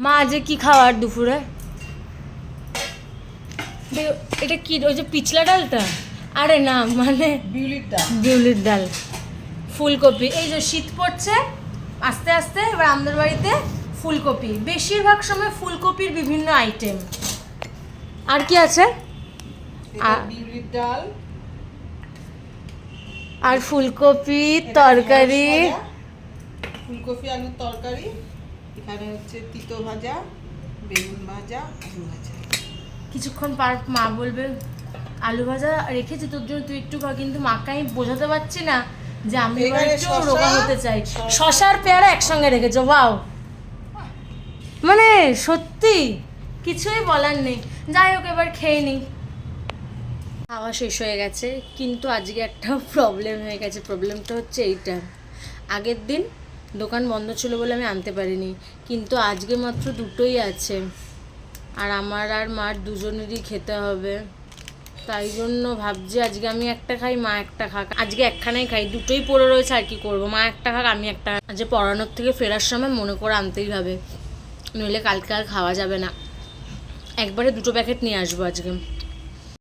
মা আজকে কি খাওয়ার দুপুরে? এটা কি ওই যে পিছলা ডালটা? আরে না মানে বিউলির ডাল, ফুলকপি। এই যে শীত পড়ছে আস্তে আস্তে, এবার আমাদের বাড়িতে ফুলকপি, বেশিরভাগ সময় ফুলকপির বিভিন্ন আইটেম। আর কি আছে? বিউলির ডাল আর ফুলকপি তরকারি, ফুলকপি আলুর তরকারি, এখানে হচ্ছে তিতো ভাজা, বেগুন ভাজা, আলু ভাজা। কিছুক্ষণ পর মা বলবে আলু ভাজা রেখেছি তোর জন্য, তুই একটু খা। কিন্তু মাকে আমি বোঝাতে পারছি না যে আমি এবার একটু রোগা হতে চাই। শসা আর পেয়ারা একসঙ্গে রেখেছো, বাও, মানে সত্যি কিছুই বলার নেই। যাই হোক, এবার খেয়ে নিই। খাওয়া শেষ হয়ে গেছে, কিন্তু আজকে একটা প্রবলেম হয়ে গেছে। প্রবলেমটা হচ্ছে এইটা, আগের দিন দোকান বন্ধ ছিল বলে আমি আনতে পারিনি, কিন্তু আজকে মাত্র দুটোই আছে, আর আমার আর মার দুজনেরই খেতে হবে। তাই জন্য ভাবছি আজকে আমি একটা খাই, মা একটা খাক। আজকে একখানেই খাই, দুটোই পড়ে রয়েছে, আর কি করবো। মা একটা খাক, আমি একটা। আজকে পড়ানোর থেকে ফেরার সময় মনে করে আনতেই হবে, নইলে কালকে আর খাওয়া যাবে না। একবারে দুটো প্যাকেট নিয়ে আসবো আজকে।